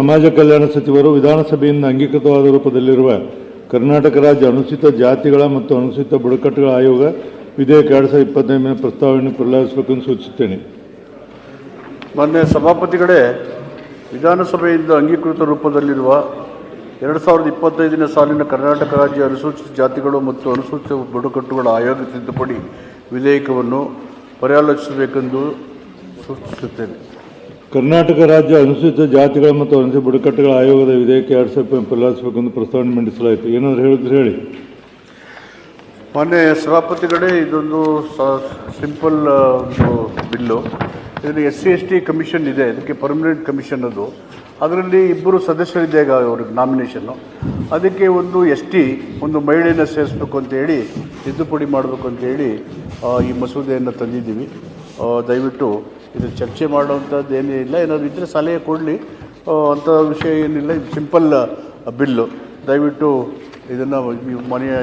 ಸಮಾಜ ಕಲ್ಯಾಣ ಸಚಿವರು ವಿಧಾನಸಭೆಯಿಂದ ಅಂಗೀಕೃತವಾದ ರೂಪದಲ್ಲಿರುವ ಕರ್ನಾಟಕ ರಾಜ್ಯ ಅನುಸೂಚಿತ ಜಾತಿಗಳ ಮತ್ತು ಅನುಸೂಚಿತ ಬುಡಕಟ್ಟುಗಳ ಆಯೋಗ ವಿಧೇಯಕ 2025 ಪ್ರಸ್ತಾವನೆಯನ್ನು ಪ್ರಲಾಪಿಸಬೇಕೆಂದು ಸೂಚಿಸುತ್ತೇನೆ. ಮಾನ್ಯ ಸಭಾಪತಿಗಳೇ, ವಿಧಾನಸಭೆಯಿಂದ ಅಂಗೀಕೃತ ರೂಪದಲ್ಲಿರುವ 2025 ಸಾಲಿನ ಕರ್ನಾಟಕ ರಾಜ್ಯ ಅನುಸೂಚಿತ ಜಾತಿಗಳು ಮತ್ತು ಅನುಸೂಚಿತ ಬುಡಕಟ್ಟುಗಳ ಆಯೋಗ ತಿದ್ದುಪಡಿ ವಿಧೇಯಕವನ್ನು ಪರ್ಯಾಲೋಚಿಸಬೇಕೆಂದು ಸೂಚಿಸುತ್ತೇನೆ. ಕರ್ನಾಟಕ ರಾಜ್ಯ ಅನುಸೂಚಿತ ಜಾತಿಗಳ ಮತ್ತು ಅನುಸೂಚಿತ ಬುಡಕಟ್ಟುಗಳ ಆಯೋಗದ ವಿಧೇಯಕ 2025 ಪ್ರಲಾಪಿಸಬೇಕೆಂದು ಪ್ರಸ್ತಾವನೆ ಮಂಡಿಸಲಾಯಿತು. ಏನಾದರೂ ಹೇಳಿದ್ರೆ ಹೇಳಿ. ಮಾನ್ಯ ಸಭಾಪತಿಗಳೇ, ಇದೊಂದು ಸಿಂಪಲ್ ಒಂದು ಬಿಲ್ಲು. ಇದರಲ್ಲಿ SC/ST ಕಮಿಷನ್ ಇದೆ, ಇದಕ್ಕೆ ಪರ್ಮನೆಂಟ್ ಕಮಿಷನ್ ಅದು. ಅದರಲ್ಲಿ ಇಬ್ಬರು ಸದಸ್ಯರಿದೆ ಈಗ ಅವ್ರಿಗೆ ನಾಮಿನೇಷನ್ನು. ಅದಕ್ಕೆ ಒಂದು ST ಒಂದು ಮಹಿಳೆಯನ್ನು ಸೇರಿಸಬೇಕು ಅಂತೇಳಿ ತಿದ್ದುಪಡಿ ಮಾಡಬೇಕು ಅಂತೇಳಿ ಈ ಮಸೂದೆಯನ್ನು ತಂದಿದ್ದೀವಿ. ದಯವಿಟ್ಟು ಇದು ಚರ್ಚೆ ಮಾಡುವಂಥದ್ದು ಏನೇ ಇಲ್ಲ, ಏನಾದರೂ ಇದ್ದರೆ ಸಲಹೆ ಕೊಡಲಿ, ಅಂಥ ವಿಷಯ ಏನಿಲ್ಲ. ಇದು ಸಿಂಪಲ್ ಬಿಲ್ಲು. ದಯವಿಟ್ಟು ಇದನ್ನು ಮನೆಯ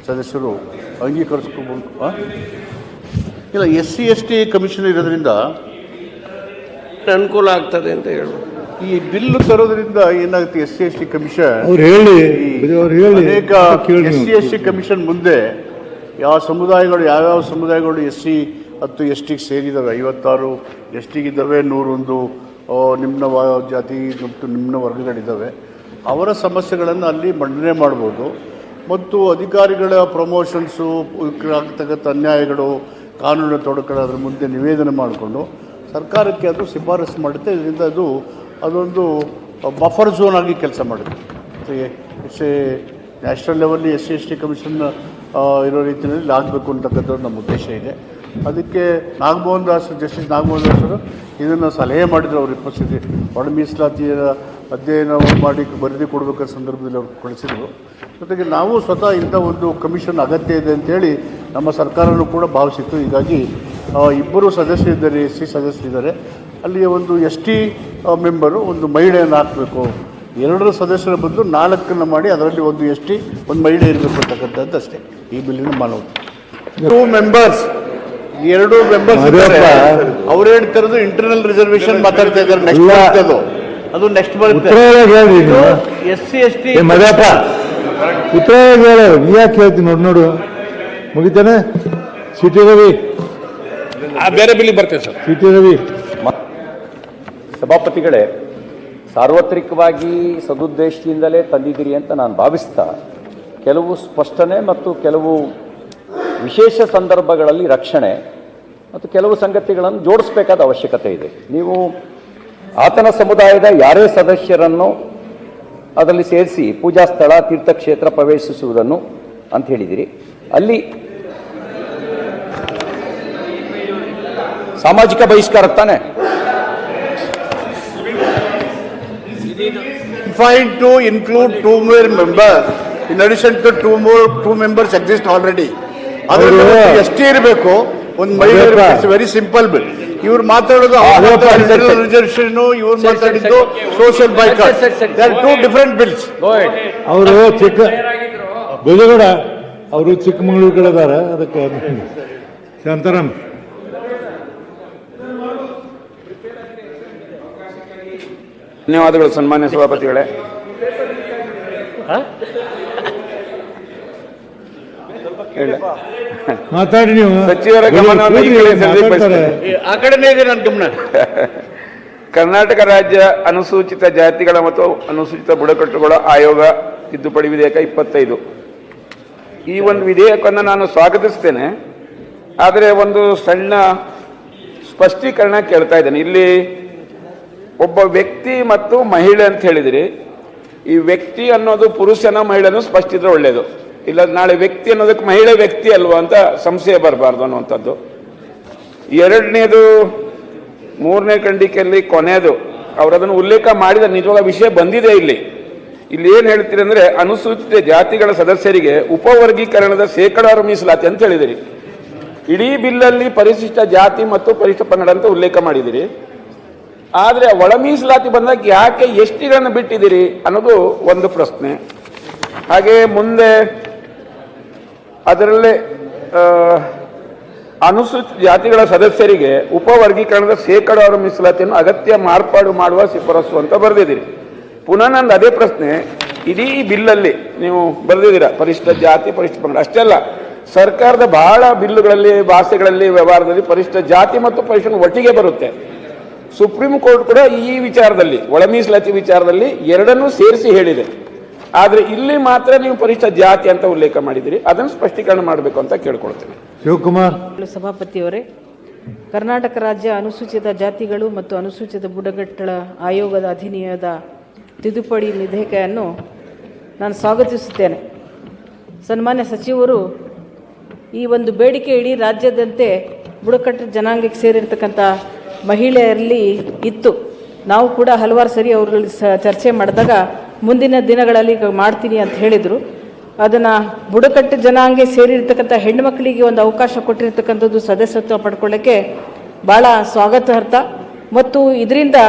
ಸದಸ್ಯರು ಅಂಗೀಕರಿಸ್ಕೋಬೋದು. ಇಲ್ಲ, SC/ST ಕಮಿಷನ್ ಇರೋದ್ರಿಂದ ಅನುಕೂಲ ಆಗ್ತದೆ ಅಂತ ಹೇಳ್ಬೋದು. ಈ ಬಿಲ್ಲು ತರೋದ್ರಿಂದ ಏನಾಗುತ್ತೆ, SC/ST ಕಮಿಷನ್ ಅನೇಕ SC/ST ಕಮಿಷನ್ ಮುಂದೆ ಯಾವ್ಯಾವ ಸಮುದಾಯಗಳು SC ಮತ್ತು STಗೆ ಸೇರಿದ್ದಾವೆ. 56 STಗಿದ್ದಾವೆ, 101 ನಿಮ್ನ ಜಾತಿ ಮತ್ತು ನಿಮ್ನ ವರ್ಗಗಳಿದ್ದಾವೆ. ಅವರ ಸಮಸ್ಯೆಗಳನ್ನು ಅಲ್ಲಿ ಮಂಡನೆ ಮಾಡ್ಬೋದು. ಮತ್ತು ಅಧಿಕಾರಿಗಳ ಪ್ರಮೋಷನ್ಸು, ಆಗ್ತಕ್ಕಂಥ ಅನ್ಯಾಯಗಳು, ಕಾನೂನು ತೊಡಕುಗಳು ಅದರ ಮುಂದೆ ನಿವೇದನೆ ಮಾಡಿಕೊಂಡು ಸರ್ಕಾರಕ್ಕೆ ಅದು ಶಿಫಾರಸು ಮಾಡುತ್ತೆ. ಇದರಿಂದ ಅದೊಂದು ಬಫರ್ ಝೋನ್ ಆಗಿ ಕೆಲಸ ಮಾಡುತ್ತೆ. ನ್ಯಾಷನಲ್ ಲೆವೆಲ್ಲಿ SC/ST ಕಮಿಷನ್ ಇರೋ ರೀತಿಯಲ್ಲಿ ಆಗಬೇಕು ಅಂತಕ್ಕಂಥದ್ದು ನಮ್ಮ ಉದ್ದೇಶ ಇದೆ. ಅದಕ್ಕೆ ಜಸ್ಟಿಸ್ ನಾಗಮೋಹನ್ ದಾಸರು ಇದನ್ನು ಸಲಹೆ ಮಾಡಿದರು. ಅವ್ರ ಪರಿಸ್ಥಿತಿ ಒಳ ಮೀಸಲಾತಿಯ ಅಧ್ಯಯನ ಮಾಡಿ ವರದಿ ಕೊಡಬೇಕಾದ ಸಂದರ್ಭದಲ್ಲಿ ಅವ್ರು ಕಳಿಸಿದರು. ಜೊತೆಗೆ ನಾವು ಸ್ವತಃ ಇಂಥ ಒಂದು ಕಮಿಷನ್ ಅಗತ್ಯ ಇದೆ ಅಂತೇಳಿ ನಮ್ಮ ಸರ್ಕಾರನೂ ಕೂಡ ಭಾವಿಸಿತ್ತು. ಹೀಗಾಗಿ ಇಬ್ಬರು ಸದಸ್ಯರಿದ್ದಾರೆ, SC ಸದಸ್ಯರಿದ್ದಾರೆ. ಅಲ್ಲಿ ಒಂದು ST ಮೆಂಬರು ಒಂದು ಮಹಿಳೆಯನ್ನು ಹಾಕಬೇಕು. 2 ಸದಸ್ಯರ ಬದಲು 4 ಮಾಡಿ ಅದರಲ್ಲಿ ಒಂದು ST ಒಂದು ಮಹಿಳೆ ಇರಬೇಕು ಅಂತಕ್ಕಂಥದ್ದು ಅಷ್ಟೇ ಈ ಬಿಲ್ಲಿನ ಮಾನವತೆ. 2 ಮೆಂಬರ್ಸ್ ಅವ್ರು ಹೇಳ್ತಿರೋದು ಇಂಟರ್ನಲ್ ರಿಸರ್ವೇಷನ್ ಮಾತಾಡ್ತಾ ಇದ್ದಾರೆ. ನೆಕ್ಸ್ಟ್ ಬರುತ್ತೆ SC/ST ಯಾಕೆ ಹೇಳ್ತೀನಿ ನೋಡು ಮುಗಿತಾನೆ. ಸಿಟಿ ರವಿ ಬೇರೆ ಬಿಲ್ಲಿಗೆ ಬರ್ತೇವೆ ಸರ್. ಸಿಟಿ ರವಿ. ಸಭಾಪತಿಗಳೇ, ಸಾರ್ವತ್ರಿಕವಾಗಿ ಸದುದ್ದೇಶದಿಂದಲೇ ತಂದಿದ್ದೀರಿ ಅಂತ ನಾನು ಭಾವಿಸ್ತಾ, ಕೆಲವು ಸ್ಪಷ್ಟನೆ ಮತ್ತು ಕೆಲವು ವಿಶೇಷ ಸಂದರ್ಭಗಳಲ್ಲಿ ರಕ್ಷಣೆ ಮತ್ತು ಕೆಲವು ಸಂಗತಿಗಳನ್ನು ಜೋಡಿಸಬೇಕಾದ ಅವಶ್ಯಕತೆ ಇದೆ. ನೀವು ಆತನ ಸಮುದಾಯದ ಯಾರೇ ಸದಸ್ಯರನ್ನು ಅದರಲ್ಲಿ ಸೇರಿಸಿ ಪೂಜಾ ಸ್ಥಳ, ತೀರ್ಥಕ್ಷೇತ್ರ ಪ್ರವೇಶಿಸುವುದನ್ನು ಅಂತ ಹೇಳಿದಿರಿ. ಅಲ್ಲಿ ಸಾಮಾಜಿಕ ಬಹಿಷ್ಕಾರ ತಾನೆ. Defined to include 2 more members in addition to 2 members exist already. ಅದರಲ್ಲಿ ST ಇರಬೇಕು, ಒಂದು ಮಹಿಳೆ ಇರಬೇಕು. Very simple bill. ಇವ್ರು ಮಾತಾಡೋದು ರಿಸರ್ವೇಷನ್, ಇವ್ರು ಮಾತಾಡಿದ್ದು social boycott. They are 2 different bills. ಅವರು ಭುಜಗೌಡ ಅವರು ಚಿಕ್ಕಮಗಳೂರು ಕಡೆ ಅದಾರ. ಅದಕ್ಕೆ ಶಾಂತಾರಾಮ್ ಧನ್ಯವಾದಗಳು ಸನ್ಮಾನ್ಯ ಸಭಾಪತಿಗಳೇ. ಮಾತಾಡಿ ನೀವು. ಸಚಿವರ ಗಮನವನ್ನು ಆ ಕಡೆನೇ ಇದೆ ನನ್ನ ಗಮನ. ಕರ್ನಾಟಕ ರಾಜ್ಯ ಅನುಸೂಚಿತ ಜಾತಿಗಳ ಮತ್ತು ಅನುಸೂಚಿತ ಬುಡಕಟ್ಟುಗಳ ಆಯೋಗ ತಿದ್ದುಪಡಿ ವಿಧೇಯಕ 25. ಈ ಒಂದು ವಿಧೇಯಕವನ್ನು ನಾನು ಸ್ವಾಗತಿಸ್ತೇನೆ. ಆದರೆ ಒಂದು ಸಣ್ಣ ಸ್ಪಷ್ಟೀಕರಣ ಕೇಳ್ತಾ ಇದ್ದೇನೆ. ಇಲ್ಲಿ ಒಬ್ಬ ವ್ಯಕ್ತಿ ಮತ್ತು ಮಹಿಳೆ ಅಂತ ಹೇಳಿದಿರಿ. ಈ ವ್ಯಕ್ತಿ ಅನ್ನೋದು ಪುರುಷನ ಮಹಿಳೆನೂ ಸ್ಪಷ್ಟಿದ್ರೆ ಒಳ್ಳೆಯದು. ಇಲ್ಲ ನಾಳೆ ವ್ಯಕ್ತಿ ಅನ್ನೋದಕ್ಕೆ ಮಹಿಳೆ ವ್ಯಕ್ತಿ ಅಲ್ವಾ ಅಂತ ಸಂಶಯ ಬರಬಾರ್ದು ಅನ್ನುವಂಥದ್ದು. 2ನೇದು 3ನೇ ಖಂಡಿಕೆಯಲ್ಲಿ ಕೊನೆಯದು ಅವರದನ್ನು ಉಲ್ಲೇಖ ಮಾಡಿದ ನಿಜವಾದ ವಿಷಯ ಬಂದಿದೆ. ಇಲ್ಲಿ ಏನು ಹೇಳ್ತೀರಿ ಅಂದರೆ, ಅನುಸೂಚಿತ ಜಾತಿಗಳ ಸದಸ್ಯರಿಗೆ ಉಪವರ್ಗೀಕರಣದ ಶೇಕಡಾವಾರು ಮೀಸಲಾತಿ ಅಂತ ಹೇಳಿದಿರಿ. ಇಡೀ ಬಿಲ್ಲಲ್ಲಿ ಪರಿಶಿಷ್ಟ ಜಾತಿ ಮತ್ತು ಪರಿಶಿಷ್ಟ ಪಂಗಡ ಅಂತ ಉಲ್ಲೇಖ ಮಾಡಿದಿರಿ. ಆದರೆ ಒಳ ಮೀಸಲಾತಿ ಬಂದಾಗ ಯಾಕೆ STಗಳನ್ನು ಬಿಟ್ಟಿದ್ದೀರಿ ಅನ್ನೋದು ಒಂದು ಪ್ರಶ್ನೆ. ಹಾಗೆ ಮುಂದೆ ಅದರಲ್ಲೇ ಅನುಸೂಚಿತ ಜಾತಿಗಳ ಸದಸ್ಯರಿಗೆ ಉಪವರ್ಗೀಕರಣದ ಶೇಕಡಾವಾರು ಮೀಸಲಾತಿಯನ್ನು ಅಗತ್ಯ ಮಾರ್ಪಾಡು ಮಾಡುವ ಶಿಫಾರಸು ಅಂತ ಬರೆದಿದ್ದೀರಿ. ಪುನಃ ನಂದು ಅದೇ ಪ್ರಶ್ನೆ, ಇಡೀ ಬಿಲ್ಲಲ್ಲಿ ನೀವು ಬರೆದಿದ್ದೀರಾ ಪರಿಶಿಷ್ಟ ಜಾತಿ ಪರಿಶಿಷ್ಟ ಪಂಗಡ ಅಷ್ಟೇ ಅಲ್ಲ, ಸರ್ಕಾರದ ಬಹಳ ಬಿಲ್ಲುಗಳಲ್ಲಿ ಭಾಷೆಗಳಲ್ಲಿ ವ್ಯವಹಾರದಲ್ಲಿ ಪರಿಶಿಷ್ಟ ಜಾತಿ ಮತ್ತು ಪರಿಶಿಷ್ಟ ಒಟ್ಟಿಗೆ ಬರುತ್ತೆ. ಸುಪ್ರೀಂ ಕೋರ್ಟ್ ಕೂಡ ಈ ವಿಚಾರದಲ್ಲಿ ಒಳ ಮೀಸಲಾತಿ ವಿಚಾರದಲ್ಲಿ ಎರಡನ್ನೂ ಸೇರಿಸಿ ಹೇಳಿದೆ. ಆದರೆ ಇಲ್ಲಿ ಮಾತ್ರ ನೀವು ಪರಿಶಿಷ್ಟ ಜಾತಿ ಅಂತ ಉಲ್ಲೇಖ ಮಾಡಿದ್ದೀರಿ, ಅದನ್ನು ಸ್ಪಷ್ಟೀಕರಣ ಮಾಡಬೇಕು ಅಂತ ಕೇಳ್ಕೊಳ್ತೇನೆ. ಶಿವಕುಮಾರ್. ಸಭಾಪತಿಯವರೇ, ಕರ್ನಾಟಕ ರಾಜ್ಯ ಅನುಸೂಚಿತ ಜಾತಿಗಳು ಮತ್ತು ಅನುಸೂಚಿತ ಬುಡಕಟ್ಟುಗಳ ಆಯೋಗದ ಅಧಿನಿಯಮದ ತಿದ್ದುಪಡಿ ವಿಧೇಯಕವನ್ನು ನಾನು ಸ್ವಾಗತಿಸುತ್ತೇನೆ. ಸನ್ಮಾನ್ಯ ಸಚಿವರು ಈ ಒಂದು ಬೇಡಿಕೆ ಇಡೀ ರಾಜ್ಯದಂತೆ ಬುಡಕಟ್ಟು ಜನಾಂಗಕ್ಕೆ ಸೇರಿರ್ತಕ್ಕಂಥ ಮಹಿಳೆಯರಲ್ಲಿ ಇತ್ತು. ನಾವು ಕೂಡ ಹಲವಾರು ಸರಿ ಅವರಲ್ಲಿ ಚರ್ಚೆ ಮಾಡಿದಾಗ ಮುಂದಿನ ದಿನಗಳಲ್ಲಿ ಮಾಡ್ತೀನಿ ಅಂತ ಹೇಳಿದರು. ಅದನ್ನು ಬುಡಕಟ್ಟು ಜನಾಂಗ ಸೇರಿರ್ತಕ್ಕಂಥ ಹೆಣ್ಣುಮಕ್ಕಳಿಗೆ ಒಂದು ಅವಕಾಶ ಕೊಟ್ಟಿರ್ತಕ್ಕಂಥದ್ದು ಸದಸ್ಯತ್ವ ಪಡ್ಕೊಳ್ಳೋಕ್ಕೆ ಭಾಳ ಸ್ವಾಗತಾರ್ಹ. ಮತ್ತು ಇದರಿಂದ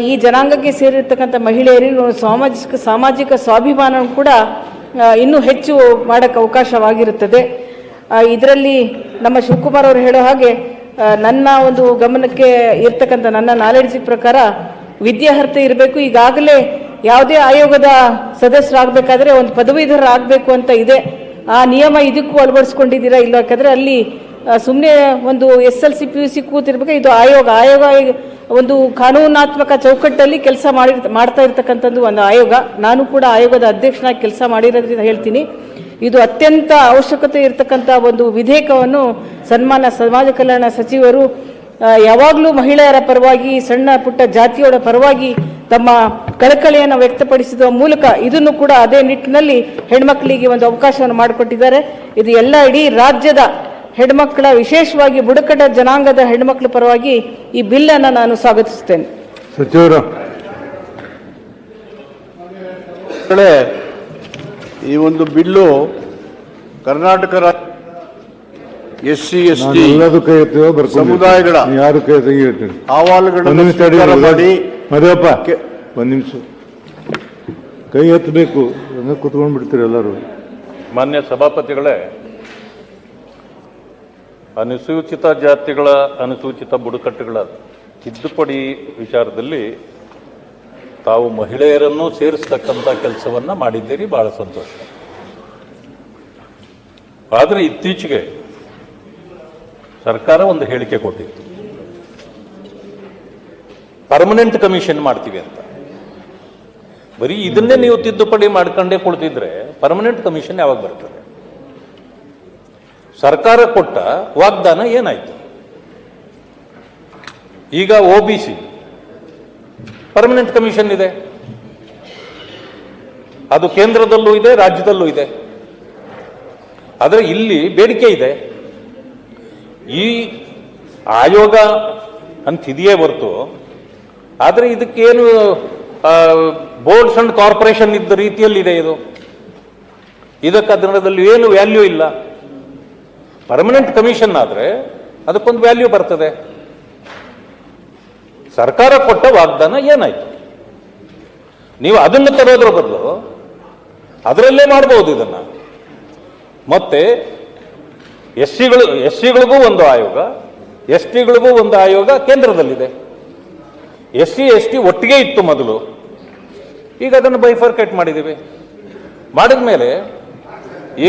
ಈ ಜನಾಂಗಕ್ಕೆ ಸೇರಿರ್ತಕ್ಕಂಥ ಮಹಿಳೆಯರಿಗೆ ಸಾಮಾಜಿಕ ಸ್ವಾಭಿಮಾನ ಕೂಡ ಇನ್ನೂ ಹೆಚ್ಚು ಮಾಡೋಕ್ಕೆ ಅವಕಾಶವಾಗಿರುತ್ತದೆ. ಇದರಲ್ಲಿ ನಮ್ಮ ಶಿವಕುಮಾರ್ ಅವರು ಹೇಳೋ ಹಾಗೆ ನನ್ನ ಒಂದು ಗಮನಕ್ಕೆ ಇರ್ತಕ್ಕಂಥ ನನ್ನ ನಾಲೆಡ್ಜ್ ಪ್ರಕಾರ ವಿದ್ಯಾರ್ಹತೆ ಇರಬೇಕು. ಈಗಾಗಲೇ ಯಾವುದೇ ಆಯೋಗದ ಸದಸ್ಯರಾಗಬೇಕಾದ್ರೆ ಒಂದು ಪದವೀಧರ ಆಗಬೇಕು ಅಂತ ಇದೆ. ಆ ನಿಯಮ ಇದಕ್ಕೂ ಅಳವಡಿಸ್ಕೊಂಡಿದ್ದೀರಾ ಇಲ್ಲ? ಯಾಕಂದರೆ ಅಲ್ಲಿ ಸುಮ್ಮನೆ ಒಂದು SLC PUC ಕೂತಿರ್ಬೇಕು. ಇದು ಆಯೋಗ ಒಂದು ಕಾನೂನಾತ್ಮಕ ಚೌಕಟ್ಟಲ್ಲಿ ಕೆಲಸ ಮಾಡ್ತಾ ಇರ್ತಕ್ಕಂಥದ್ದು ಒಂದು ಆಯೋಗ. ನಾನು ಕೂಡ ಆಯೋಗದ ಅಧ್ಯಕ್ಷನಾಗಿ ಕೆಲಸ ಮಾಡಿರೋದ್ರಿಂದ ಹೇಳ್ತೀನಿ, ಇದು ಅತ್ಯಂತ ಅವಶ್ಯಕತೆ ಇರತಕ್ಕಂಥ ಒಂದು ವಿಧೇಯಕವನ್ನು ಸನ್ಮಾನ್ಯ ಸಮಾಜ ಕಲ್ಯಾಣ ಸಚಿವರು ಯಾವಾಗಲೂ ಮಹಿಳೆಯರ ಪರವಾಗಿ, ಸಣ್ಣ ಪುಟ್ಟ ಜಾತಿಯವರ ಪರವಾಗಿ ತಮ್ಮ ಕಳಕಳಿಯನ್ನು ವ್ಯಕ್ತಪಡಿಸುವ ಮೂಲಕ ಇದನ್ನು ಕೂಡ ಅದೇ ನಿಟ್ಟಿನಲ್ಲಿ ಹೆಣ್ಮಕ್ಳಿಗೆ ಒಂದು ಅವಕಾಶವನ್ನು ಮಾಡಿಕೊಟ್ಟಿದ್ದಾರೆ. ಇದು ಎಲ್ಲ ಇಡೀ ರಾಜ್ಯದ ಹೆಣ್ಮಕ್ಕಳ, ವಿಶೇಷವಾಗಿ ಬುಡಕಟ್ಟು ಜನಾಂಗದ ಹೆಣ್ಮಕ್ಳ ಪರವಾಗಿ ಈ ಬಿಲ್ಲನ್ನು ನಾನು ಸ್ವಾಗತಿಸುತ್ತೇನೆ. ಸಚಿವರು, ಈ ಒಂದು ಬಿಲ್ಲು ಕರ್ನಾಟಕ SC ST ಎಲ್ಲದೂ ಕೈ ಎತ್ತುವ ಸಮುದಾಯಗಳ ಯಾರು ಕೈ ತೆಗಿರ್ತೀರಿ ಅಹವಾಲುಗಳನ್ನು ಮದುವಪ್ಪ ಒಂದು ನಿಮಿಷ ಕೈ ಎತ್ತಬೇಕು, ಕುತ್ಕೊಂಡು ಬಿಡ್ತೀರಿ ಎಲ್ಲರೂ. ಮಾನ್ಯ ಸಭಾಪತಿಗಳೇ, ಅನುಸೂಚಿತ ಜಾತಿಗಳ ಅನುಸೂಚಿತ ಬುಡಕಟ್ಟುಗಳ ತಿದ್ದುಪಡಿ ವಿಚಾರದಲ್ಲಿ ತಾವು ಮಹಿಳೆಯರನ್ನು ಸೇರಿಸ್ತಕ್ಕಂಥ ಕೆಲಸವನ್ನು ಮಾಡಿದ್ದೀರಿ, ಬಹಳ ಸಂತೋಷ. ಆದರೆ ಇತ್ತೀಚೆಗೆ ಸರ್ಕಾರ ಒಂದು ಹೇಳಿಕೆ ಕೊಟ್ಟಿತ್ತು, ಪರ್ಮನೆಂಟ್ ಕಮಿಷನ್ ಮಾಡ್ತೀವಿ ಅಂತ. ಬರೀ ಇದನ್ನೇ ನೀವು ತಿದ್ದುಪಡಿ ಮಾಡ್ಕೊಂಡೇ ಕುಳಿತಿದ್ರೆ ಪರ್ಮನೆಂಟ್ ಕಮಿಷನ್ ಯಾವಾಗ ಬರ್ತದೆ? ಸರ್ಕಾರ ಕೊಟ್ಟ ವಾಗ್ದಾನ ಏನಾಯ್ತು? ಈಗ OBC ಪರ್ಮನೆಂಟ್ ಕಮಿಷನ್ ಇದೆ, ಅದು ಕೇಂದ್ರದಲ್ಲೂ ಇದೆ, ರಾಜ್ಯದಲ್ಲೂ ಇದೆ. ಆದರೆ ಇಲ್ಲಿ ಬೇಡಿಕೆ ಇದೆ, ಈ ಆಯೋಗ ಅಂತಿದೆಯೇ ಹೊರತು, ಆದರೆ ಇದಕ್ಕೇನು ಬೋರ್ಡ್ಸ್ ಅಂಡ್ ಕಾರ್ಪೊರೇಷನ್ ಇದ್ದ ರೀತಿಯಲ್ಲಿದೆ ಇದು. ಇದಕ್ಕೆ ಅದರಲ್ಲಿ ಏನು ವ್ಯಾಲ್ಯೂ ಇಲ್ಲ. ಪರ್ಮನೆಂಟ್ ಕಮಿಷನ್ ಆದರೆ ಅದಕ್ಕೊಂದು ವ್ಯಾಲ್ಯೂ ಬರ್ತದೆ. ಸರ್ಕಾರ ಕೊಟ್ಟ ವಾಗ್ದಾನ ಏನಾಯ್ತು? ನೀವು ಅದನ್ನು ತರೋದ್ರ ಬದಲು ಅದರಲ್ಲೇ ಮಾಡಬಹುದು ಇದನ್ನ. ಮತ್ತೆ ಎಸ್ಸಿಗಳಿಗೂ ಒಂದು ಆಯೋಗ, STಗಳಿಗೂ ಒಂದು ಆಯೋಗ ಕೇಂದ್ರದಲ್ಲಿದೆ. SC ST ಒಟ್ಟಿಗೆ ಇತ್ತು ಮೊದಲು, ಈಗ ಅದನ್ನು ಬೈಫರ್ಕೇಟ್ ಮಾಡಿದ್ದೀವಿ. ಮಾಡಿದ ಮೇಲೆ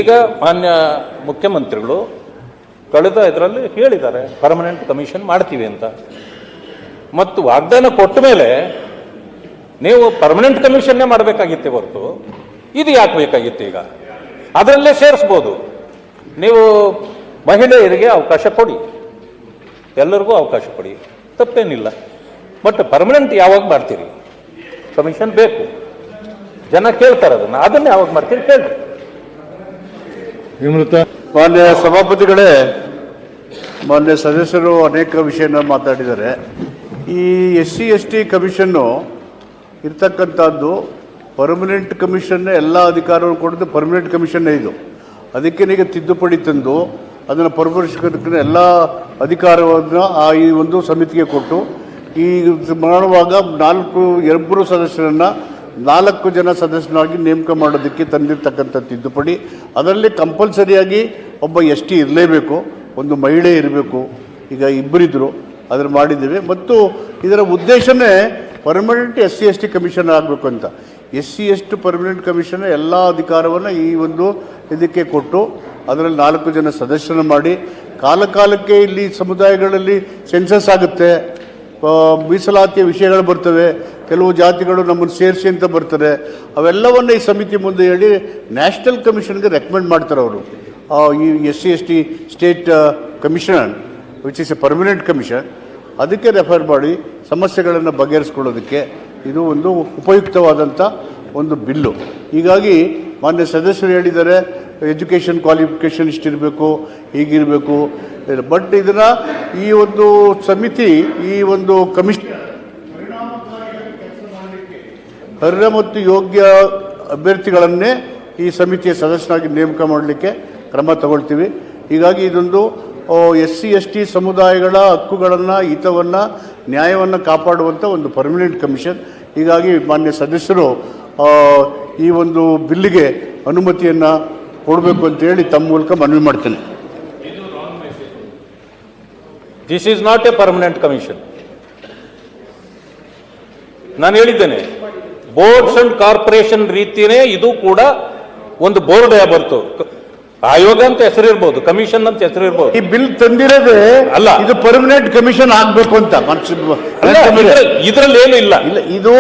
ಈಗ ಮಾನ್ಯ ಮುಖ್ಯಮಂತ್ರಿಗಳು ಕಳೆದ ಇದರಲ್ಲಿ ಹೇಳಿದ್ದಾರೆ ಪರ್ಮನೆಂಟ್ ಕಮಿಷನ್ ಮಾಡ್ತೀವಿ ಅಂತ. ಮತ್ತು ವಾಗ್ದಾನ ಕೊಟ್ಟ ಮೇಲೆ ನೀವು ಪರ್ಮನೆಂಟ್ ಕಮಿಷನ್ನೇ ಮಾಡಬೇಕಾಗಿತ್ತೆ ಹೊರತು ಇದು ಯಾಕೆ ಬೇಕಾಗಿತ್ತು? ಈಗ ಅದರಲ್ಲೇ ಸೇರಿಸ್ಬೋದು. ನೀವು ಮಹಿಳೆಯರಿಗೆ ಅವಕಾಶ ಕೊಡಿ, ಎಲ್ಲರಿಗೂ ಅವಕಾಶ ಕೊಡಿ, ತಪ್ಪೇನಿಲ್ಲ. ಬಟ್ ಪರ್ಮನೆಂಟ್ ಯಾವಾಗ ಮಾಡ್ತೀರಿ? ಕಮಿಷನ್ ಬೇಕು, ಜನ ಕೇಳ್ತಾರೆ ಅದನ್ನ ಯಾವಾಗ ಮಾಡ್ತೀರಿ ಕೇಳಿ. ಮಾನ್ಯ ಸಭಾಪತಿಗಳೇ, ಮಾನ್ಯ ಸದಸ್ಯರು ಅನೇಕ ವಿಷಯನ ಮಾತಾಡಿದ್ದಾರೆ. ಈ SC ST ಕಮಿಷನ್ನು ಇರ್ತಕ್ಕಂಥದ್ದು ಪರ್ಮನೆಂಟ್ ಕಮಿಷನ್ನೇ ಎಲ್ಲ ಅಧಿಕಾರವನ್ನು ಕೊಡೋದು ಪರ್ಮನೆಂಟ್ ಕಮಿಷನ್ನೇ ಇದು. ಅದಕ್ಕೆ ಈಗ ತಿದ್ದುಪಡಿ ತಂದು ಅದನ್ನು ಪರಿಪರಿಷ್ಕರಿಸಿದ ಎಲ್ಲ ಅಧಿಕಾರವನ್ನು ಈ ಒಂದು ಸಮಿತಿಗೆ ಕೊಟ್ಟು ಈ ಮಾಡುವಾಗ 2 ಸದಸ್ಯರನ್ನು 4 ಜನ ಸದಸ್ಯರಾಗಿ ನೇಮಕ ಮಾಡೋದಕ್ಕೆ ತಂದಿರ್ತಕ್ಕಂಥ ತಿದ್ದುಪಡಿ. ಅದರಲ್ಲಿ ಕಂಪಲ್ಸರಿಯಾಗಿ ಒಬ್ಬ ST ಇರಲೇಬೇಕು, ಒಂದು ಮಹಿಳೆ ಇರಬೇಕು. ಈಗ ಇಬ್ಬರಿದ್ದರು, ಅದನ್ನು ಮಾಡಿದ್ದೇವೆ. ಮತ್ತು ಇದರ ಉದ್ದೇಶನೇ ಪರ್ಮನೆಂಟ್ SC/ST ಕಮಿಷನ್ ಆಗಬೇಕು ಅಂತ. SC/ST ಪರ್ಮನೆಂಟ್ ಕಮಿಷನ್ ಎಲ್ಲ ಅಧಿಕಾರವನ್ನು ಈ ಒಂದು ಇದಕ್ಕೆ ಕೊಟ್ಟು ಅದರಲ್ಲಿ 4 ಜನ ಸದಸ್ಯರನ್ನು ಮಾಡಿ ಕಾಲಕ್ಕೆ ಇಲ್ಲಿ ಸಮುದಾಯಗಳಲ್ಲಿ ಸೆನ್ಸಸ್ ಆಗುತ್ತೆ, ಮೀಸಲಾತಿಯ ವಿಷಯಗಳು ಬರ್ತವೆ, ಕೆಲವು ಜಾತಿಗಳು ನಮ್ಮನ್ನು ಸೇರಿಸಿ ಅಂತ ಬರ್ತಾರೆ, ಅವೆಲ್ಲವನ್ನು ಈ ಸಮಿತಿ ಮುಂದೆ ಹೇಳಿ ನ್ಯಾಷನಲ್ ಕಮಿಷನ್ಗೆ ರೆಕಮೆಂಡ್ ಮಾಡ್ತಾರೆ ಅವರು. ಈ SC/ST state commission which is a permanent commission, ಅದಕ್ಕೆ ರೆಫರ್ ಮಾಡಿ ಸಮಸ್ಯೆಗಳನ್ನು ಬಗೆಹರಿಸ್ಕೊಳ್ಳೋದಕ್ಕೆ ಇದು ಒಂದು ಉಪಯುಕ್ತವಾದಂಥ ಒಂದು ಬಿಲ್ಲು. ಹೀಗಾಗಿ ಮಾನ್ಯ ಸದಸ್ಯರು ಹೇಳಿದ್ದಾರೆ ಎಜುಕೇಷನ್ ಕ್ವಾಲಿಫಿಕೇಷನ್ ಇಷ್ಟಿರಬೇಕು, ಹೀಗಿರಬೇಕು. ಬಟ್ ಇದನ್ನು ಈ ಒಂದು ಸಮಿತಿ, ಈ ಒಂದು ಕಮಿಷನ್ ಅರ್ಹ ಮತ್ತು ಯೋಗ್ಯ ಅಭ್ಯರ್ಥಿಗಳನ್ನೇ ಈ ಸಮಿತಿಯ ಸದಸ್ಯನಾಗಿ ನೇಮಕ ಮಾಡಲಿಕ್ಕೆ ಕ್ರಮ ತಗೊಳ್ತೀವಿ. ಹೀಗಾಗಿ ಇದೊಂದು SC/ST ಸಮುದಾಯಗಳ ಹಕ್ಕುಗಳನ್ನು, ಹಿತವನ್ನು, ನ್ಯಾಯವನ್ನು ಕಾಪಾಡುವಂಥ ಒಂದು ಪರ್ಮನೆಂಟ್ ಕಮಿಷನ್. ಹೀಗಾಗಿ ಮಾನ್ಯ ಸದಸ್ಯರು ಈ ಒಂದು ಬಿಲ್ಲಿಗೆ ಅನುಮತಿಯನ್ನು ಕೊಡಬೇಕು ಅಂತೇಳಿ ತಮ್ಮ ಮೂಲಕ ಮನವಿ ಮಾಡ್ತೇನೆ. This is not A permanent commission. ನಾನು ಹೇಳಿದ್ದೇನೆ, ಬೋರ್ಡ್ಸ್ ಅಂಡ್ ಕಾರ್ಪೊರೇಷನ್ ರೀತಿಯೇ ಇದು ಕೂಡ ಒಂದು ಬೋರ್ಡ್ ಬರ್ತು. ಆಯೋಗ ಅಂತ ಹೆಸರಿರ್ಬೋದು, ಕಮಿಷನ್ ಅಂತ ಹೆಸರಿರ್ಬೋದು. ಈ ಬಿಲ್ ತಂದಿರೋದೇ ಅಲ್ಲ, ಇದು ಪರ್ಮನೆಂಟ್ ಕಮಿಷನ್ ಆಗಬೇಕು ಅಂತ. ಇದರಲ್ಲಿ ಏನು ಇಲ್ಲ. ಇದು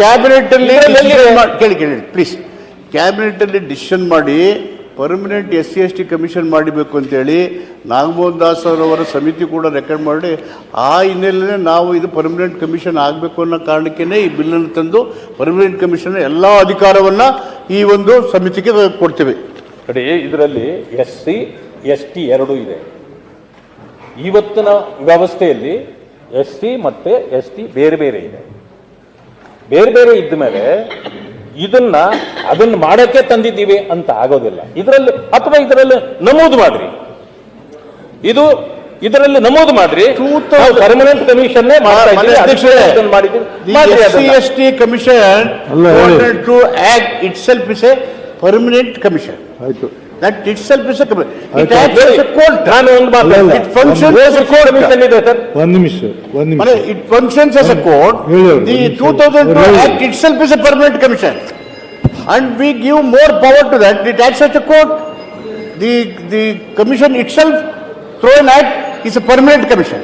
ಕ್ಯಾಬಿನೆಟ್ ಅಲ್ಲಿ ಕೇಳಿ ಪ್ಲೀಸ್, ಕ್ಯಾಬಿನೆಟ್ ಅಲ್ಲಿ ಡಿಸಿಷನ್ ಮಾಡಿ ಪರ್ಮನೆಂಟ್ SC/ST ಕಮಿಷನ್ ಮಾಡಬೇಕು ಅಂತೇಳಿ ನಾಗಮೋಹನ್ ದಾಸ್ ಅವರವರ ಸಮಿತಿ ಕೂಡ ರೆಕಮೆಂಡ್ ಮಾಡಿ, ಆ ಹಿನ್ನೆಲೆಯಲ್ಲಿ ನಾವು ಇದು ಪರ್ಮನೆಂಟ್ ಕಮಿಷನ್ ಆಗಬೇಕು ಅನ್ನೋ ಕಾರಣಕ್ಕೇ ಈ ಬಿಲ್ಲನ್ನು ತಂದು ಪರ್ಮನೆಂಟ್ ಕಮಿಷನ್ ಎಲ್ಲ ಅಧಿಕಾರವನ್ನು ಈ ಒಂದು ಸಮಿತಿಗೆ ಕೊಡ್ತೇವೆ. ಕಡೆ ಇದರಲ್ಲಿ SC/ST ಎರಡೂ ಇದೆ. ಇವತ್ತಿನ ವ್ಯವಸ್ಥೆಯಲ್ಲಿ SC ಮತ್ತೆ ST ಬೇರೆ ಬೇರೆ ಇದೆ. ಬೇರೆ ಬೇರೆ ಇದ್ದ ಮೇಲೆ ಅದನ್ನ ಮಾಡಕ್ಕೆ ತಂದಿದ್ದೀವಿ ಅಂತ ಆಗೋದಿಲ್ಲ. ಇದರಲ್ಲಿ ಅಥವಾ ಇದರಲ್ಲಿ ನಮೂದು ಮಾಡ್ರಿ, ಇದರಲ್ಲಿ ನಮೂದು ಮಾಡ್ರಿ permanent commission SC/ST commission to act itself is a permanent commission. ಆಯ್ತು, that itself is a it acts as a court. It functions as a court. ಒಂದು ನಿಮಿಷ. It functions as a court. The 2002 Act itself is a permanent commission, and we give more power to that. It acts as a court. The commission itself, through an act, is a permanent commission.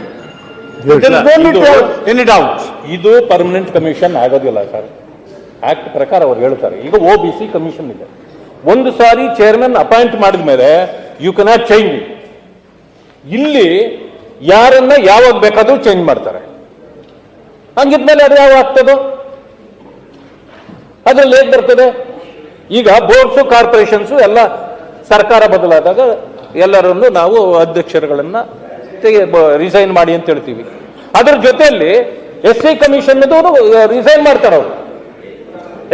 There is no need to have any doubt. ಇದು permanent commission ಆಗೋದಿಲ್ಲ sir. Act ಪ್ರಕಾರ ಅವ್ರು ಹೇಳ್ತಾರೆ. ಈಗ OBC commission ಇದೆ. ಒಂದು ಸಾರಿ chairman appoint ಮಾಡಿದ ಮೇಲೆ ಯು ಕೆನಾಟ್ ಚೇಂಜ್ ಇಟ್. ಇಲ್ಲಿ ಯಾರನ್ನ ಯಾವಾಗ ಬೇಕಾದ್ರೂ ಚೇಂಜ್ ಮಾಡ್ತಾರೆ. ಹಂಗಿದ್ಮೇಲೆ ಅದು ಯಾವ ಆಗ್ತದೋ ಅದ್ರಲ್ಲಿ ಹೇಗೆ ಬರ್ತದೆ? ಈಗ ಬೋರ್ಡ್ಸು ಕಾರ್ಪೊರೇಷನ್ಸು ಎಲ್ಲ ಸರ್ಕಾರ ಬದಲಾದಾಗ ಎಲ್ಲರನ್ನು ನಾವು ಅಧ್ಯಕ್ಷರುಗಳನ್ನ ರಿಸೈನ್ ಮಾಡಿ ಅಂತ ಹೇಳ್ತೀವಿ. ಅದ್ರ ಜೊತೆಯಲ್ಲಿ SC ಕಮಿಷನ್ ರಿಸೈನ್ ಮಾಡ್ತಾರೆ ಅವರು.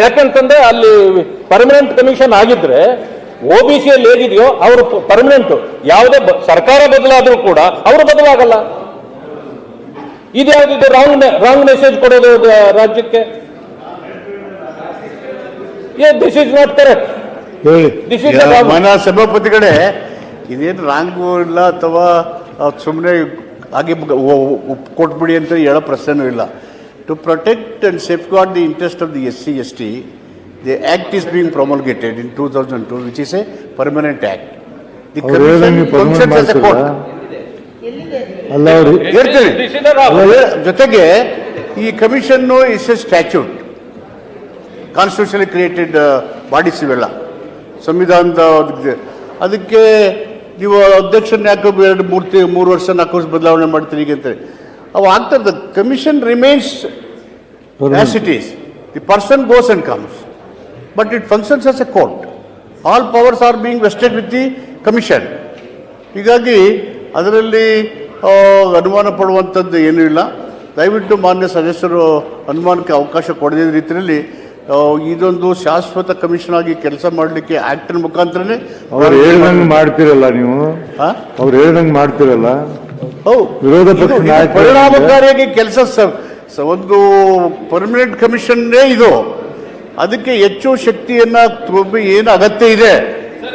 ಯಾಕೆಂತಂದ್ರೆ ಅಲ್ಲಿ ಪರ್ಮನೆಂಟ್ ಕಮಿಷನ್ ಆಗಿದ್ರೆ OBCಯಲ್ಲಿ ಹೇಗಿದೆಯೋ ಅವರು ಪರ್ಮನೆಂಟ್, ಯಾವುದೇ ಸರ್ಕಾರ ಬದಲಾದ್ರೂ ಕೂಡ ಅವರು ಬದಲಾಗಲ್ಲ. ಇದ್ಯಾವುದಿದೆ ರಾಂಗ್ ಮೆಸೇಜ್ ಕೊಡೋದು ರಾಜ್ಯಕ್ಕೆ. This is not correct. ಮಾನ್ಯ ಸಭಾಪತಿಗಳೇ, ಇದೇನು ರಾಂಗು ಇಲ್ಲ ಅಥವಾ ಸುಮ್ಮನೆ ಹಾಗೆ ಕೊಟ್ಬಿಡಿ ಅಂತ ಹೇಳೋ ಪ್ರಶ್ನೆನೂ ಇಲ್ಲ. To protect and safeguard the interest of the SC/ST, the act is being promulgated in 2002, which is a permanent act. The commission functions as a court. ಜೊತೆಗೆ ಈ commission is A statute, constitutionally created bodies ಇವೆಲ್ಲ, ಸಂವಿಧಾನದ ಅದಕ್ಕೆ ನೀವು ಅಧ್ಯಕ್ಷನ ಯಾಕೆ 3 ವರ್ಷ 4 ವರ್ಷ ಬದಲಾವಣೆ ಮಾಡ್ತೀರಿ ಈಗ ಅಂತ ಅವು ಆಗ್ತದೆ. The commission remains as it is. The person goes and comes, but it functions as A court. All powers are being vested with the commission. ಹೀಗಾಗಿ ಅದರಲ್ಲಿ ಅನುಮಾನ ಪಡುವಂಥದ್ದು ಏನೂ ಇಲ್ಲ. ದಯವಿಟ್ಟು ಮಾನ್ಯ ಸದಸ್ಯರು ಅನುಮಾನಕ್ಕೆ ಅವಕಾಶ ಕೊಡದ ರೀತಿಯಲ್ಲಿ ಇದೊಂದು ಶಾಶ್ವತ ಕಮಿಷನ್ ಆಗಿ ಕೆಲಸ ಮಾಡಲಿಕ್ಕೆ ಆಕ್ಟಿನ ಮುಖಾಂತರನೇ ಅವ್ರು ಹೇಳ್ದಂಗೆ ಮಾಡ್ತಿರಲ್ಲ ನೀವು. ಅವ್ರು ಹೇಳ್ದಂಗೆ ಮಾಡ್ತಿರಲ್ಲ. ವಿರೋಧ ಪಕ್ಷ ಪರಿಣಾಮಕಾರಿಯಾಗಿ ಕೆಲಸ ಒಂದು ಪರ್ಮನೆಂಟ್ ಕಮಿಷನ್ನೇ ಇದು. ಅದಕ್ಕೆ ಹೆಚ್ಚು ಶಕ್ತಿಯನ್ನ ಏನು ಅಗತ್ಯ ಇದೆ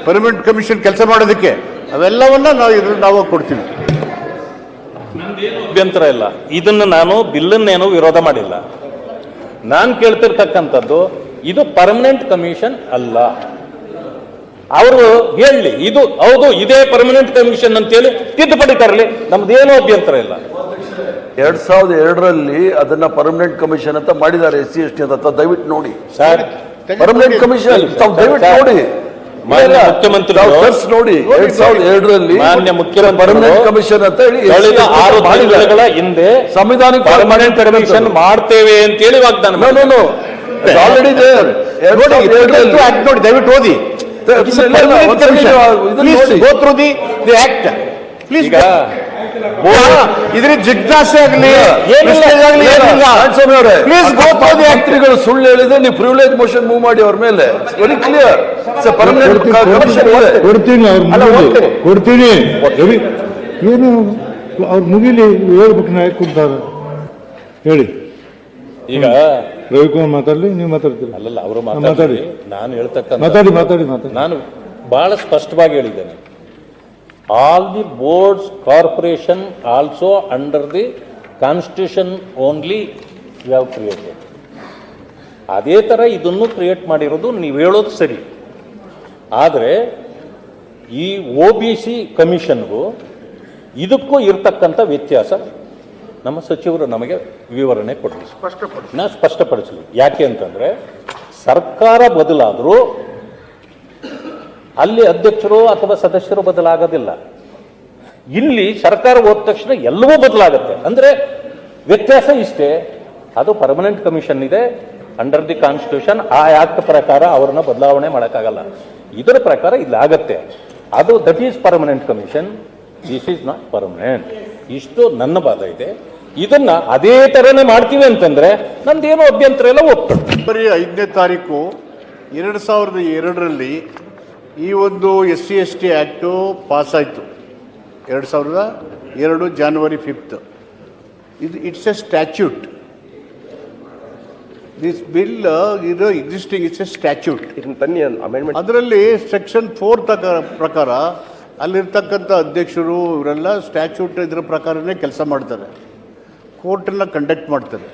ಪರ್ಮನೆಂಟ್ ಕಮಿಷನ್ ಕೆಲಸ ಮಾಡೋದಕ್ಕೆ, ಅವೆಲ್ಲವನ್ನ ನಾವು ಕೊಡ್ತೀವಿ. ಅಭ್ಯಂತರ ಇಲ್ಲ. ಇದನ್ನು ನಾನು ಬಿಲ್ಲನ್ನೇನು ವಿರೋಧ ಮಾಡಿಲ್ಲ. ನಾನು ಕೇಳ್ತಿರ್ತಕ್ಕಂಥದ್ದು ಇದು ಪರ್ಮನೆಂಟ್ ಕಮಿಷನ್ ಅಲ್ಲ. ಅವರು ಹೇಳಿ ಇದು ಹೌದು ಇದೇ ಪರ್ಮನೆಂಟ್ ಕಮಿಷನ್ ಅಂತೇಳಿ ತಿದ್ದುಪಡಿ ತರಲಿ, ನಮ್ದೇನೂ ಅಭ್ಯಂತರ ಇಲ್ಲ. 2002ರಲ್ಲಿ ಅದನ್ನ ಪರ್ಮನೆಂಟ್ ಕಮಿಷನ್ ಅಂತ ಮಾಡಿದ್ದಾರೆ SC/ST ಅಂತ ದಯವಿಟ್ಟು ನೋಡಿ ಸರ್. ಪರ್ಮನೆಂಟ್ ಕಮಿಷನ್ ದಯವಿಟ್ಟು ನೋಡಿ ಮಾನ್ಯ ಮುಖ್ಯಮಂತ್ರಿಗಳು ನೋಡಿ 2002ರಲ್ಲಿ ಮಾನ್ಯ ಮುಖ್ಯಮಂತ್ರಿ ಪರ್ಮನೆಂಟ್ ಕಮಿಷನ್ ಅಂತ ಹೇಳಿ ಕಳೆದ 6 ತಿಂಗಳ ಹಿಂದೆ ಸಂವಿಧಾನಿಕ ಪರ್ಮನೆಂಟ್ ಕಮಿಷನ್ ಮಾಡ್ತೇವೆ ಅಂತೇಳಿ ವಾಗ್ದಾನ ಆಲ್ರೆಡಿ ದೇರ್ ನೋಡಿ ದಯವಿಟ್ಟು ಓದಿ. Go through the act. Please. ಇದ್ರ ಜಿಜ್ಞಾಸೆ ಆಗಲಿ ಮಂತ್ರಿಗಳು ಸುಳ್ಳು ಹೇಳಿದ್ರೆ ನೀವು ಪ್ರಿವಿಲೇಜ್ ಮೋಷನ್ ಮೂವ್ ಮಾಡಿ ಅವ್ರ ಮೇಲೆ ವೆರಿ ಕ್ಲಿಯರ್. ಕೊಡ್ತೀನಿ ಏನು ಅವ್ರು ಮುಗಿಲಿ ಹೇಳ್ಬೇಕು ನಾಯಕ್ ಕುಂತಾರ ಹೇಳಿ. ಈಗ ರವಿಕುಮಾರ್ ಮಾತಾಡ್ಲಿ, ನೀವು ಮಾತಾಡ್ತೀರಿ? ಅಲ್ಲಲ್ಲ, ಅವರು ಮಾತಾಡಿ. ನಾನು ಹೇಳ್ತಕ್ಕಂಥ ಮಾತಾಡಿ. ನಾನು ಬಹಳ ಸ್ಪಷ್ಟವಾಗಿ ಹೇಳಿದ್ದೇನೆ. All the boards corporation also under the constitution only you have created. ಅದೇ ಥರ ಇದನ್ನು ಕ್ರಿಯೇಟ್ ಮಾಡಿರೋದು ನೀವು ಹೇಳೋದು ಸರಿ. ಆದರೆ ಈ OBC ಕಮಿಷನ್ಗೂ ಇದಕ್ಕೂ ಇರ್ತಕ್ಕಂಥ ವ್ಯತ್ಯಾಸ ನಮ್ಮ ಸಚಿವರು ನಮಗೆ ವಿವರಣೆ ಕೊಡಲಿ, ನಾನು ಸ್ಪಷ್ಟಪಡಿಸಲಿ. ಯಾಕೆ ಅಂತಂದರೆ ಸರ್ಕಾರ ಬದಲಾದರೂ ಅಲ್ಲಿ ಅಧ್ಯಕ್ಷರು ಅಥವಾ ಸದಸ್ಯರು ಬದಲಾಗೋದಿಲ್ಲ. ಇಲ್ಲಿ ಸರ್ಕಾರ ಹೋದ ತಕ್ಷಣ ಎಲ್ಲವೂ ಬದಲಾಗುತ್ತೆ. ಅಂದರೆ ವ್ಯತ್ಯಾಸ ಇಷ್ಟೇ, ಅದು ಪರ್ಮನೆಂಟ್ ಕಮಿಷನ್ ಇದೆ ಅಂಡರ್ ದಿ ಕಾನ್ಸ್ಟಿಟ್ಯೂಷನ್. ಆ ಆಕ್ಟ್ ಪ್ರಕಾರ ಅವ್ರನ್ನ ಬದಲಾವಣೆ ಮಾಡೋಕ್ಕಾಗಲ್ಲ. ಇದರ ಪ್ರಕಾರ ಇಲ್ಲಿ ಆಗತ್ತೆ. ಅದು that is permanent commission, this is not permanent. ಇಷ್ಟು ನನ್ನ ವಾದ ಇದೆ. ಇದನ್ನ ಅದೇ ಥರನೇ ಮಾಡ್ತೀವಿ ಅಂತಂದ್ರೆ ನಂದೇನೋ ಅಭ್ಯಂತರ ಎಲ್ಲ ಒಪ್ಕೊಂಡು. ಜನವರಿ 5ನೇ ತಾರೀಕು 2002ರಲ್ಲಿ ಈ ಒಂದು SC/ST ಆ್ಯಕ್ಟು ಪಾಸ್ ಆಯಿತು. 2002 January 5th. It's a statute. This bill ಇದು ಎಕ್ಸಿಸ್ಟಿಂಗ್, ಇಟ್ಸ್ ಎ ಸ್ಟ್ಯಾಚ್ಯೂಟ್. ಅದರಲ್ಲಿ ಸೆಕ್ಷನ್ 4 ಪ್ರಕಾರ ಅಲ್ಲಿರ್ತಕ್ಕಂಥ ಅಧ್ಯಕ್ಷರು ಇವರೆಲ್ಲ ಸ್ಟ್ಯಾಚ್ಯೂಟ್ ಇದ್ರ ಪ್ರಕಾರನೇ ಕೆಲಸ ಮಾಡ್ತಾರೆ, ಕೋರ್ಟನ್ನು ಕಂಡಕ್ಟ್ ಮಾಡ್ತಾರೆ.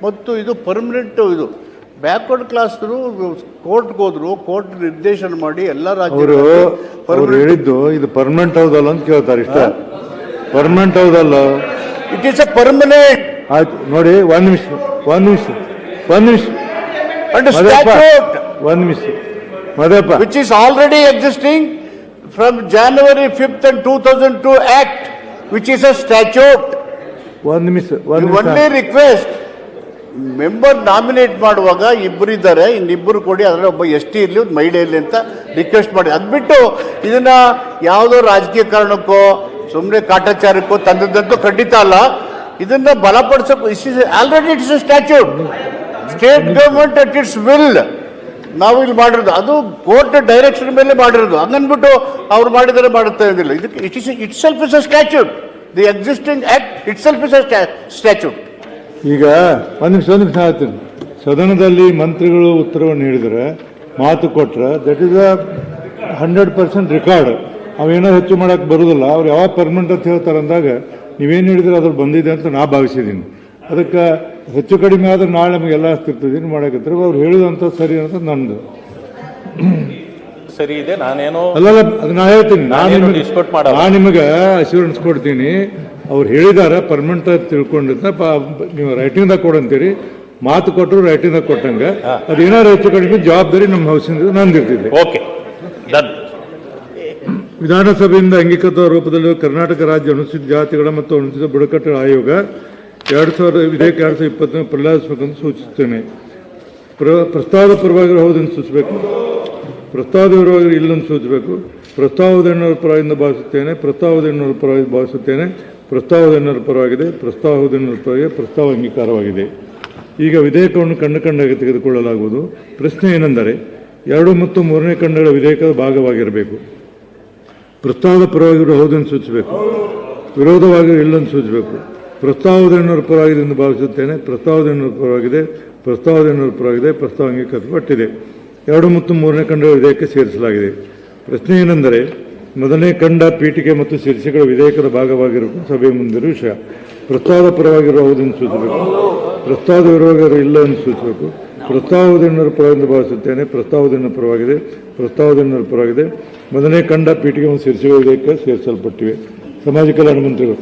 ಮತ್ತು ಇದು ಪರ್ಮನೆಂಟ್. ಇದು ಬ್ಯಾಕ್ವರ್ಡ್ ಕ್ಲಾಸ್ರು ಕೋರ್ಟ್ಗೆ ಹೋದ್ರು, ಕೋರ್ಟ್ ನಿರ್ದೇಶನ ಮಾಡಿ ಎಲ್ಲ ರಾಜ್ಯರು ಹೇಳಿದ್ದು ಇದು ಪರ್ಮನೆಂಟ್ ಹೌದಲ್ಲ ಅಂತ ಕೇಳ್ತಾರೆ. ಇಷ್ಟ ಪರ್ಮನೆಂಟ್ ಹೌದಲ್ಲ, ಇಟ್ ಈಸ್ ಎ ಪರ್ಮನೆಂಟ್. ಆಯ್ತು ನೋಡಿ, ಒಂದ್ ನಿಮಿಷ Madappa, which is already existing from January 5th and 2002 Act, which is a statute. ಒಂದ್ ನಿಮಿಷ ಒನ್ಲಿ ರಿಕ್ವೆಸ್ಟ್, ಮೆಂಬರ್ ನಾಮಿನೇಟ್ ಮಾಡುವಾಗ ಇಬ್ಬರಿದ್ದಾರೆ, ಇನ್ನಿಬ್ಬರು ಕೊಡಿ, ಅದರಲ್ಲಿ ಒಬ್ಬ ST ಇರಲಿ, ಒಂದು ಮಹಿಳೆ ಇರಲಿ ಅಂತ ರಿಕ್ವೆಸ್ಟ್ ಮಾಡಿ. ಅದ್ಬಿಟ್ಟು ಇದನ್ನ ಯಾವುದೋ ರಾಜಕೀಯ ಕಾರಣಕ್ಕೋ ಸುಮ್ಮನೆ ಕಾಟಾಚಾರಕ್ಕೋ ತಂದದ್ದಂತೂ ಖಂಡಿತ ಅಲ್ಲ. ಇದನ್ನ ಬಲಪಡಿಸೋಕೆ already it's a statute. State government at it's will ನಾವು ಇಲ್ಲಿ ಮಾಡಿರೋದು, ಅದು ಕೋರ್ಟ್ ಡೈರೆಕ್ಷನ್ ಮೇಲೆ ಮಾಡಿರೋದು. ಹಂಗನ್ಬಿಟ್ಟು ಅವ್ರು ಮಾಡಿದರೆ ಮಾಡುತ್ತಾ ಇದ್ದಿಲ್ಲ. ಇದಕ್ಕೆ it self is A statute. The existing act itself is A statute. ಈಗ ಒಂದು ನಿಮಿಷ ಹೇಳ್ತೀನಿ. ಸದನದಲ್ಲಿ ಮಂತ್ರಿಗಳು ಉತ್ತರವನ್ನು ಹೇಳಿದರೆ, ಮಾತು ಕೊಟ್ಟರೆ, ದಟ್ ಈಸ್ ಅ 100% ರೆಕಾರ್ಡ್. ಅವೇನೋ ಹೆಚ್ಚು ಮಾಡೋಕ್ಕೆ ಬರೋದಿಲ್ಲ. ಅವ್ರು ಯಾವಾಗ ಪರ್ಮನೆಂಟ್ ಅಂತ ಹೇಳ್ತಾರೆ ಅಂದಾಗ ನೀವೇನು ಹೇಳಿದ್ರೆ ಅದ್ರ ಬಂದಿದೆ ಅಂತ ನಾ ಭಾವಿಸಿದ್ದೀನಿ. ಅದಕ್ಕೆ ಹೆಚ್ಚು ಕಡಿಮೆ ಆದ್ರೆ ನಾಳೆ ನಮಗೆಲ್ಲ ಅಸ್ತಿರ್ತಿದ್ದೀನಿ ಮಾಡೋಕತ್ತಾರೆ. ಅವ್ರು ಹೇಳಿದಂಥ ಸರಿ ಅಂತ ನಂದು ಸರಿ ಇದೆ. ನಾನೇನೋ ಅಲ್ಲಲ್ಲ, ಅದು ನಾ ಹೇಳ್ತೀನಿ. ನಾನು ನಿಮಗೆ ಅಶ್ಯೂರೆನ್ಸ್ ಕೊಡ್ತೀನಿ. ಅವ್ರು ಹೇಳಿದಾರೆ ಪರ್ಮನೆಂಟ್ ಅಂತ ತಿಳ್ಕೊಂಡಿದ್ದ ನೀವು ರೈಟಿಂಗ್ದಾಗ ಕೊಡಂತೀರಿ. ಮಾತು ಕೊಟ್ಟರು ರೈಟಿಂಗ್ದಾಗ ಕೊಟ್ಟಂಗೆ ಅದೇನಾದ್ರು ಹೆಚ್ಚು ಕಡಿಮೆ ಜವಾಬ್ದಾರಿ ನಮ್ಮ ಹೌಸಿಂದ ನಂದಿರ್ತಿದೆ. Okay, done. ವಿಧಾನಸಭೆಯಿಂದ ಅಂಗೀಕೃತ ರೂಪದಲ್ಲಿ ಕರ್ನಾಟಕ ರಾಜ್ಯ ಅನುಸೂಚಿತ ಜಾತಿಗಳ ಮತ್ತು ಅನುಸೂಚಿತ ಬುಡಕಟ್ಟು ಆಯೋಗ 2020 ಪ್ರಲಾಯಿಸಬೇಕಂತ ಸೂಚಿಸುತ್ತೇನೆ. ಪ್ರಸ್ತಾವದ ಪರವಾಗಿ ಹೌದನ್ನು ಸೂಚಿಸಬೇಕು, ಪ್ರಸ್ತಾವದ ವಿರುದ್ಧ ಇಲ್ಲೊಂದು ಸೂಚಿಸಬೇಕು. ಪ್ರಸ್ತಾವದ ಎನ್ನುವ ಪರವಾಗಿ ಭಾವಿಸುತ್ತೇನೆ, ಪ್ರಸ್ತಾವದ ಎನ್ನುವ ಪರವಾಗಿ ಭಾವಿಸುತ್ತೇನೆ, ಪ್ರಸ್ತಾವದ ಎನ್ನುವ ಪರವಾಗಿದೆ, ಪ್ರಸ್ತಾವದ ಎನ್ನುವ ಪರವಾಗಿ ಪ್ರಸ್ತಾವ ಅಂಗೀಕಾರವಾಗಿದೆ. ಈಗ ವಿಧೇಯಕವನ್ನು ಕಂಡಾಗ ತೆಗೆದುಕೊಳ್ಳಲಾಗುವುದು. ಪ್ರಶ್ನೆ ಏನೆಂದರೆ 2 ಮತ್ತು 3ನೇ ಖಂಡಗಳ ವಿಧೇಯಕದ ಭಾಗವಾಗಿರಬೇಕು. ಪ್ರಸ್ತಾವದ ಪರವಾಗಿರುವ ಹೌದನ್ನು ಸೂಚಿಸಬೇಕು, ವಿರೋಧವಾಗಿರುವ ಇಲ್ಲೊಂದು ಸೂಚಿಸಬೇಕು. ಪ್ರಸ್ತಾವದ ಎನ್ನುವ ಪರವಾಗಿದೆ ಎಂದು ಭಾವಿಸುತ್ತೇನೆ, ಪ್ರಸ್ತಾವದ ಎನ್ನುವ ಪರವಾಗಿದೆ, ಪ್ರಸ್ತಾವದ ಎನ್ನುವ ಪರವಾಗಿದೆ, ಪ್ರಸ್ತಾವ ಅಂಗೀಕರಿಸಲ್ಪಟ್ಟಿದೆ. 2 ಮತ್ತು 3ನೇ ಖಂಡಗಳ ವಿಧೇಯಕ ಸೇರಿಸಲಾಗಿದೆ. ಪ್ರಶ್ನೆ ಏನೆಂದರೆ 1ನೇ ಖಂಡ ಪೀಠಿಕೆ ಮತ್ತು ಶೀರ್ಷಿಕೆಗಳ ವಿಧೇಯಕದ ಭಾಗವಾಗಿರುವ ಸಭೆಯ ಮುಂದಿರುವ ವಿಷಯ. ಪ್ರಸ್ತಾವದ ಪರವಾಗಿರುವುದನ್ನು ಸೂಚಿಸಬೇಕು. ಪ್ರಸ್ತಾವದ ವಿರೋಧರು ಇಲ್ಲ ಎಂದು ಸೂಚಿಸಬೇಕು. ಪ್ರಸ್ತಾವದ ಪರವಾಗಿ ಭಾವಿಸುತ್ತೇನೆ. ಪ್ರಸ್ತಾವದ ಪರವಾಗಿದೆ. ಪ್ರಸ್ತಾವದ ಪರವಾಗಿದೆ. ಮೊದಲನೇ ಕಂಡ ಪೀಠಿಗೆ ಒಂದು ಸೇರಿಸುವ ವಿಧೇಯಕ ಸೇರಿಸಲ್ಪಟ್ಟಿವೆ. ಸಮಾಜ ಕಲ್ಯಾಣ ಮಂತ್ರಿಗಳು.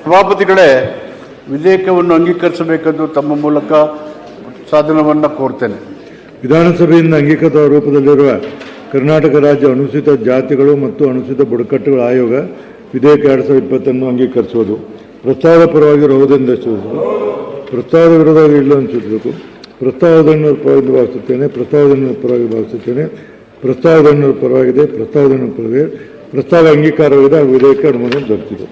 ಸಭಾಪತಿಗಳೇ, ವಿಧೇಯಕವನ್ನು ಅಂಗೀಕರಿಸಬೇಕೆಂದು ತಮ್ಮ ಮೂಲಕ ಸಾಧನವನ್ನು ಕೋರ್ತೇನೆ. ವಿಧಾನಸಭೆಯಿಂದ ಅಂಗೀಕೃತ ರೂಪದಲ್ಲಿರುವ ಕರ್ನಾಟಕ ರಾಜ್ಯ ಅನುಸೂಚಿತ ಜಾತಿಗಳು ಮತ್ತು ಅನುಸೂಚಿತ ಬುಡಕಟ್ಟುಗಳ ಆಯೋಗ ವಿಧೇಯಕ 2020 ಅಂಗೀಕರಿಸುವುದು. ಪ್ರಸ್ತಾವದ ಪರವಾಗಿರುವುದೆಂದು ಸೂಚಿಸಬೇಕು. ಪ್ರಸ್ತಾವದ ವಿರೋಧ ಇಲ್ಲ ಎಂದು ಸೂಚಿಸಬೇಕು. ಪ್ರಸ್ತಾವವನ್ನು ಪರವಾಗಿ ಭಾವಿಸುತ್ತೇನೆ. ಪ್ರಸ್ತಾವದ ಪರವಾಗಿ ಭಾವಿಸುತ್ತೇನೆ. ಪ್ರಸ್ತಾವದ ಪರವಾಗಿದೆ. ಪ್ರಸ್ತಾವದ ಪರವಾಗಿದೆ. ಪ್ರಸ್ತಾವ ಅಂಗೀಕಾರವಾಗಿದೆ. ವಿಧೇಯಕ ಅನುಮೋದನೆ ದೊರೆತಿದೆ.